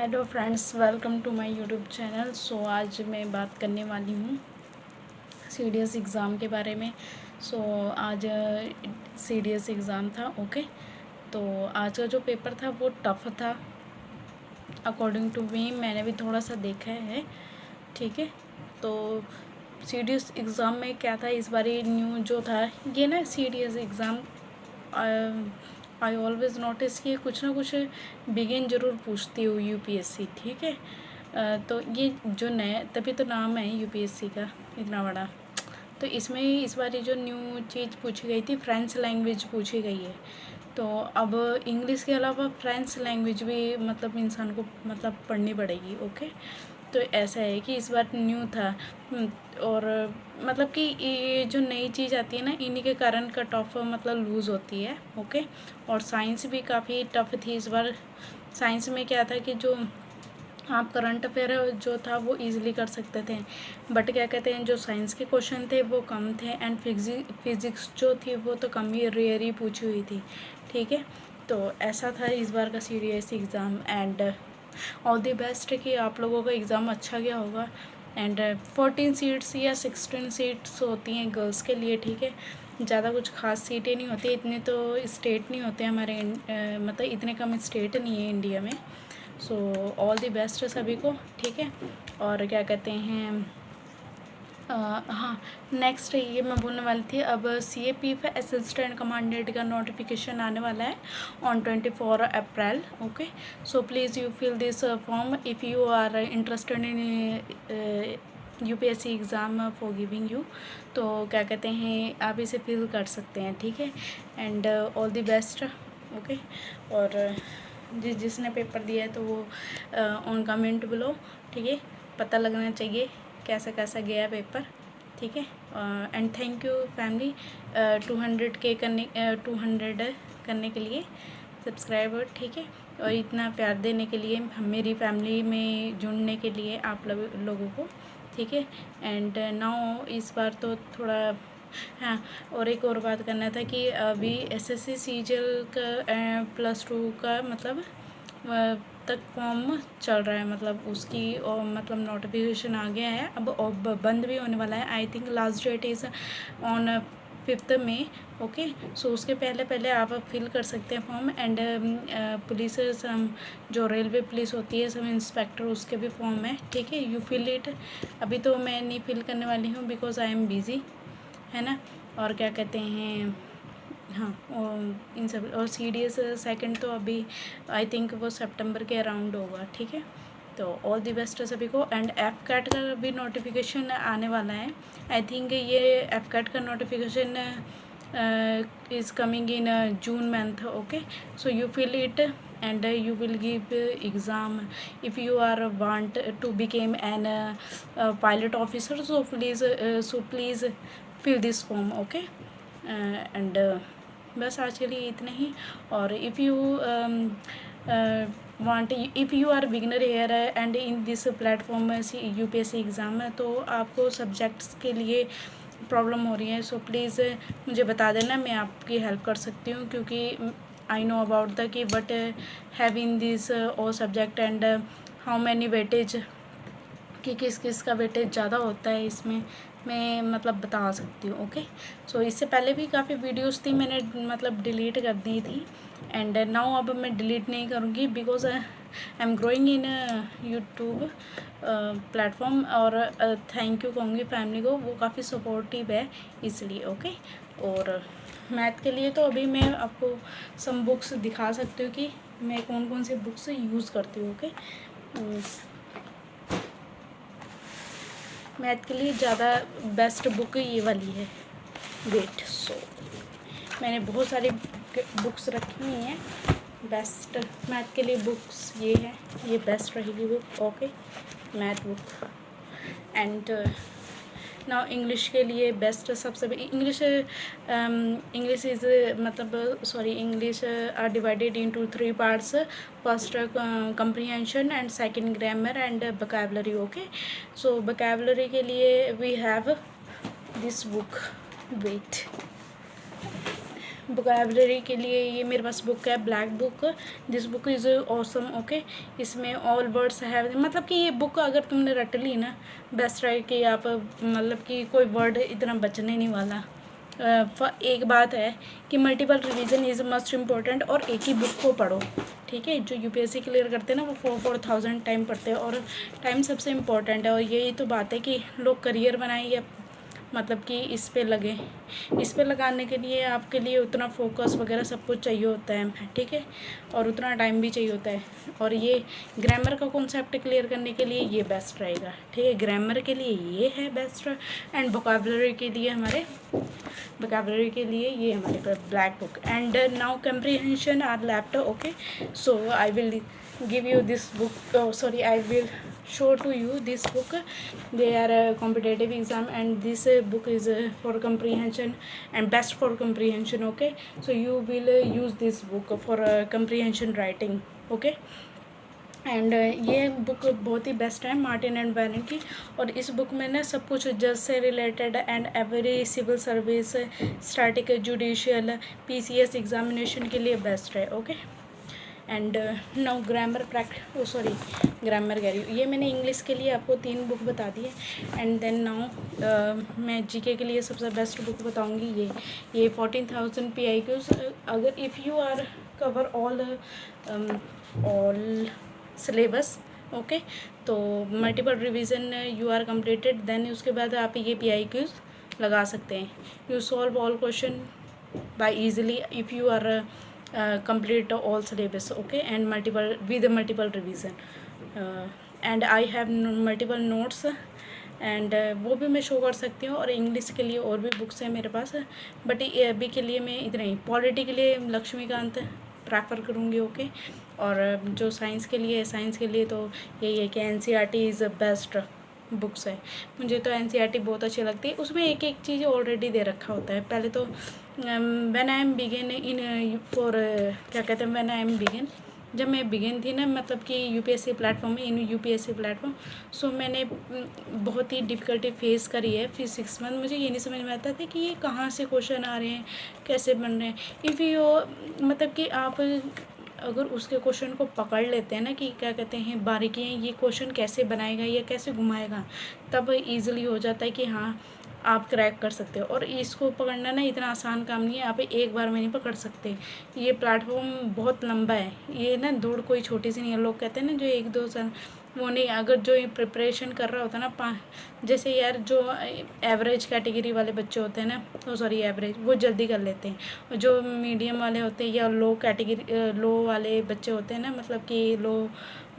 Hello friends, welcome to my YouTube channel. आज मैं बात करने वाली हूँ सीडीएस एग्ज़ाम के बारे में। आज सीडीएस एग्ज़ाम था। ओके, तो आज का जो पेपर था वो टफ़ था अकॉर्डिंग टू मी। मैंने भी थोड़ा सा देखा है, ठीक है। तो सीडीएस एग्ज़ाम में क्या था इस बार न्यू जो था ये ना, CDS exam I always notice कि कुछ ना कुछ बिगिन ज़रूर पूछती हो यूपीएससी, ठीक है। तो ये जो नया, तभी तो नाम है यूपीएससी का इतना बड़ा। तो इसमें इस बार जो न्यू चीज़ पूछी गई थी, फ्रेंच लैंग्वेज पूछी गई है। तो अब इंग्लिश के अलावा फ्रेंच लैंग्वेज भी मतलब इंसान को मतलब पढ़नी पड़ेगी। ओके, तो ऐसा है कि इस बार न्यू था। और मतलब कि ये जो नई चीज़ आती है ना, इन्हीं के कारण कट ऑफ मतलब लूज़ होती है। ओके, और साइंस भी काफ़ी टफ थी इस बार। साइंस में क्या था कि जो आप करंट अफेयर जो था वो इजीली कर सकते थे, बट क्या कहते हैं, जो साइंस के क्वेश्चन थे वो कम थे, एंड फिज़िक्स जो थी वो तो कम ही रेयर ही पूछी हुई थी, ठीक है। तो ऐसा था इस बार का CDS exam. And all the best कि आप लोगों का एग्ज़ाम अच्छा गया होगा। एंड 14 सीट्स या 16 सीट्स होती हैं गर्ल्स के लिए, ठीक है। ज़्यादा कुछ खास सीटें नहीं होती, इतने तो स्टेट नहीं होते हमारे मतलब इतने कम स्टेट नहीं है इंडिया में। सो ऑल द बेस्ट सभी को, ठीक है। और क्या कहते हैं, हाँ, नेक्स्ट ये मैं बोलने वाली थी, अब CAPF असिस्टेंट कमांडेंट का नोटिफिकेशन आने वाला है on 24 April. Okay, so please you fill this form if you are interested in UPSC exam for giving you. तो क्या कहते हैं, आप इसे फिल कर सकते हैं, ठीक है। And all the best. Okay, और जिसने पेपर दिया है तो वो ऑन कमेंट बिलो, ठीक है। पता लगना चाहिए कैसा कैसा गया पेपर, ठीक है। And thank you family 200K करने 200 करने के लिए सब्सक्राइबर, ठीक है। और इतना प्यार देने के लिए, मेरी फैमिली में जुड़ने के लिए आप लोगों को, ठीक है। एंड नाउ इस बार तो थोड़ा, हाँ, और एक और बात करना था कि अभी SSC सीजीएल का +2 का मतलब तक फॉर्म चल रहा है, मतलब उसकी और मतलब नोटिफिकेशन आ गया है अब बंद भी होने वाला है। I think last date is on 5 May. Okay, so उसके पहले आप फिल कर सकते हैं फॉर्म। एंड पुलिस जो रेलवे पुलिस होती है, सब इंस्पेक्टर, उसके भी फॉर्म है, ठीक है। You fill it. अभी तो मैं नहीं फिल करने वाली हूँ बिकॉज आई एम बिज़ी, है ना। और क्या कहते हैं, हाँ, और इन सब, और सीडीएस सेकंड तो अभी आई थिंक वो सितंबर के अराउंड होगा, ठीक है। तो ऑल द बेस्ट सभी को। एंड एफ कैट का भी नोटिफिकेशन आने वाला है। आई थिंक ये एफ कैट का notification is coming in June month. Okay, so you fill it and you will give exam if you are want to become an pilot officer. So please fill this form. Okay, and बस आज के लिए इतना ही। और if you want, if you are beginner here and in this platform UPSC exam है, तो आपको सब्जेक्ट्स के लिए प्रॉब्लम हो रही है, सो प्लीज़ मुझे बता देना, मैं आपकी हेल्प कर सकती हूँ। क्योंकि आई नो अबाउट द कि बट हैव इन दिस और subject and how many weightage, कि किस किस का वेटेज ज़्यादा होता है इसमें, मैं मतलब बता सकती हूँ। ओके, सो इससे पहले भी काफ़ी वीडियोस थी, मैंने मतलब डिलीट कर दी थी। एंड नाउ अब मैं डिलीट नहीं करूँगी because I am growing in YouTube platform. और थैंक यू कहूँगी फैमिली को, वो काफ़ी सपोर्टिव है इसलिए। ओके, और मैथ के लिए तो अभी मैं आपको सम बुक्स दिखा सकती हूँ कि मैं कौन कौन सी बुक्स यूज़ करती हूँ। ओके, मैथ के लिए ज़्यादा बेस्ट बुक ये वाली है, वेट। सो मैंने बहुत सारी बुक्स रखी हुई हैं बेस्ट मैथ के लिए। बुक्स ये है, ये बेस्ट रहेगी book. Okay, math book. And now English के लिए बेस्ट सबसे इंग्लिश इज़ मतलब sorry, English are divided into 3 parts. First comprehension and second grammar and vocabulary. Okay, so vocabulary के लिए we have this book, wait, vocabulary के लिए ये मेरे पास बुक है, black book. This book is awesome, okay. इसमें ऑल वर्ड्स हैव, मतलब कि ये बुक अगर तुमने रट ली ना, बेस्ट है कि आप मतलब कि कोई वर्ड इतना बचने नहीं वाला। एक बात है कि multiple revision is must important, और एक ही बुक को पढ़ो, ठीक है। जो यूपीएससी क्लियर करते हैं ना वो 4,000 टाइम पढ़ते हैं, और टाइम सबसे इम्पोर्टेंट है। और यही तो बात है कि लोग करियर बनाएं या मतलब कि इस पे लगे, इस पे लगाने के लिए आपके लिए उतना फोकस वगैरह सब कुछ चाहिए होता है, ठीक है, और उतना टाइम भी चाहिए होता है। और ये ग्रामर का कॉन्सेप्ट क्लियर करने के लिए ये बेस्ट रहेगा, ठीक है। ग्रामर के लिए ये है बेस्ट, एंड वोकैबुलरी के लिए हमारे ये हमारे पास black book. And now comprehension are left, okay. So I will give you this book, sorry, I will show to you this book. They are a competitive exam, and this book is for comprehension and best for comprehension, okay. So you will use this book for comprehension writing, okay. And ये book बहुत ही best है, Martin and बैरन की। और इस book में ना सब कुछ जज से related and every civil service, static, judicial, PCS examination के लिए बेस्ट है, okay. And now grammar grammar कह रही हूँ, ये मैंने इंग्लिश के लिए आपको 3 बुक बता दी है। एंड देन नाउ मैं जीके के लिए सबसे बेस्ट बुक बताऊँगी ये 14,000 PIQs। अगर if you are cover all syllabus, okay, तो multiple revision you are completed, then उसके बाद आप ये PIQs लगा सकते हैं। You solve all question by easily if you are complete all syllabus, okay, and multiple revision, and I have multiple notes, and वो भी मैं शो कर सकती हूँ। और इंग्लिश के लिए और भी बुक्स हैं मेरे पास, बट अभी के लिए मैं इतना ही। पॉलिटी के लिए लक्ष्मीकांत प्रेफर करूँगी, ओके। और जो साइंस के लिए तो यही है कि NCERT इज़ बेस्ट बुक्स है। मुझे तो NCERT बहुत अच्छी लगती है, उसमें एक एक चीज़ ऑलरेडी दे रखा होता है। पहले तो when I am begin in for क्या कहते हैं, व्हेन आई एम बिगिन, जब मैं बिगिन थी ना, मतलब कि यूपीएससी प्लेटफॉर्म में, इन यूपीएससी प्लेटफॉर्म, सो मैंने बहुत ही डिफ़िकल्टी फेस करी है। फिर 6 मंथ मुझे ये नहीं समझ में आता था कि ये कहाँ से क्वेश्चन आ रहे हैं, कैसे बन रहे हैं। इफ़ यू मतलब कि आप अगर उसके क्वेश्चन को पकड़ लेते हैं ना कि क्या कहते हैं बारीकियाँ, ये क्वेश्चन कैसे बनाएगा या कैसे घुमाएगा, तब ईज़िली हो जाता है कि हाँ आप क्रैक कर सकते हो। और इसको पकड़ना ना इतना आसान काम नहीं है, आप एक बार में नहीं पकड़ सकते। ये प्लेटफॉर्म बहुत लंबा है, ये ना दौड़ कोई छोटी सी नहीं है। लोग कहते हैं ना जो 1-2 साल, वो नहीं। अगर जो ये प्रिपरेशन कर रहा होता है ना, जैसे यार जो एवरेज कैटेगरी वाले बच्चे होते हैं ना, एवरेज, वो जल्दी कर लेते हैं। जो मीडियम वाले होते हैं या लो कैटेगरी, लो वाले बच्चे होते हैं ना, मतलब कि लो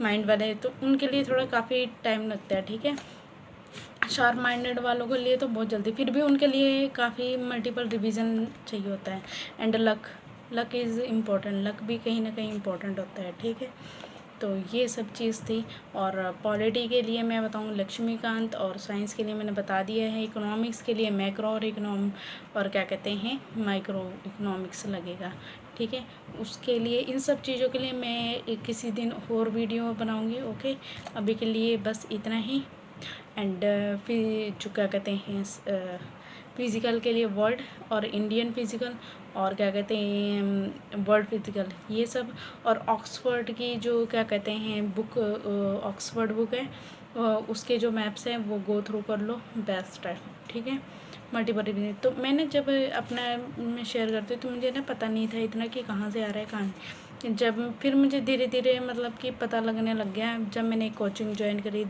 माइंड वाले, तो उनके लिए थोड़ा काफ़ी टाइम लगता है, ठीक है। शार्प माइंडेड वालों के लिए तो बहुत जल्दी, फिर भी उनके लिए काफ़ी मल्टीपल रिवीजन चाहिए होता है। And luck is important, luck भी कहीं ना कहीं इम्पोर्टेंट होता है, ठीक है। तो ये सब चीज़ थी। और पॉलिटी के लिए मैं बताऊँ लक्ष्मीकांत, और साइंस के लिए मैंने बता दिया है। इकोनॉमिक्स के लिए मैक्रो और क्या कहते हैं माइक्रो इकोनॉमिक्स लगेगा, ठीक है। उसके लिए इन सब चीज़ों के लिए मैं किसी दिन और वीडियो बनाऊँगी, ओके। अभी के लिए बस इतना ही। एंड फिर जो क्या कहते हैं फिज़िकल के लिए वर्ल्ड और इंडियन फिज़िकल, और क्या कहते हैं वर्ल्ड फिज़िकल, ये सब। और ऑक्सफोर्ड की जो क्या कहते हैं बुक, ऑक्सफोर्ड बुक है, उसके जो मैप्स हैं वो गो थ्रू कर लो, बेस्ट है, ठीक है। मल्टीपल रिवीजन तो मैंने जब अपना मैं शेयर करती हूँ तो मुझे ना पता नहीं था इतना कि कहाँ से आ रहा है कहाँ नहीं। जब फिर मुझे धीरे धीरे मतलब कि पता लगने लग गया, जब मैंने कोचिंग ज्वाइन करी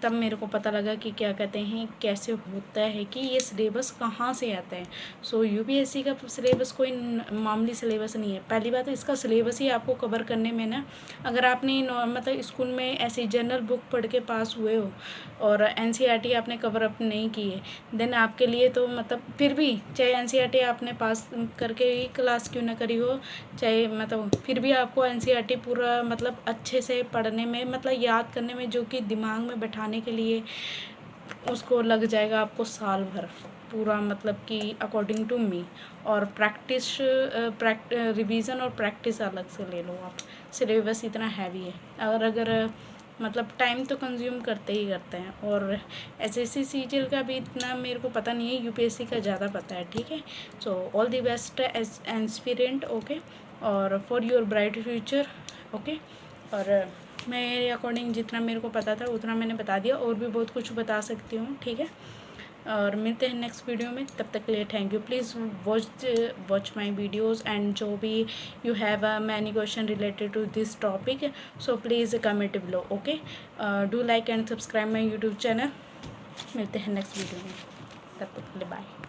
तब मेरे को पता लगा कि क्या कहते हैं कैसे होता है कि ये सिलेबस कहाँ से आता है। सो यूपीएससी का सिलेबस कोई मामूली सिलेबस नहीं है। पहली बात तो इसका सिलेबस ही आपको कवर करने में ना, अगर आपने मतलब स्कूल में ऐसी जनरल बुक पढ़ के पास हुए हो और NCERT आपने कवर अप नहीं की है, देन आपके लिए तो मतलब फिर भी चाहे NCERT आपने पास करके ही क्लास क्यों ना करी हो, चाहे मतलब फिर भी आपको NCERT पूरा मतलब अच्छे से पढ़ने में, मतलब याद करने में, जो कि दिमाग में बैठाने के लिए उसको लग जाएगा आपको साल भर पूरा, मतलब कि अकॉर्डिंग टू मी। और प्रैक्टिस रिवीजन और प्रैक्टिस अलग से ले लो आप, सिलेबस इतना हैवी है। अगर मतलब टाइम तो कंज्यूम करते ही करते हैं। और एसएससी सीजीएल का भी इतना मेरे को पता नहीं है, यूपीएससी का ज़्यादा पता है, ठीक है। So all the best as aspirant, okay, और for your bright future, okay. और मेरे अकॉर्डिंग जितना मेरे को पता था उतना मैंने बता दिया, और भी बहुत कुछ बता सकती हूँ, ठीक है। और मिलते हैं नेक्स्ट वीडियो में, तब तक के लिए thank you. Please watch my videos, and जो भी you have many question related to this topic, so please comment below, okay. Do like and subscribe my YouTube channel. मिलते हैं नेक्स्ट वीडियो में, तब तक के लिए बाय।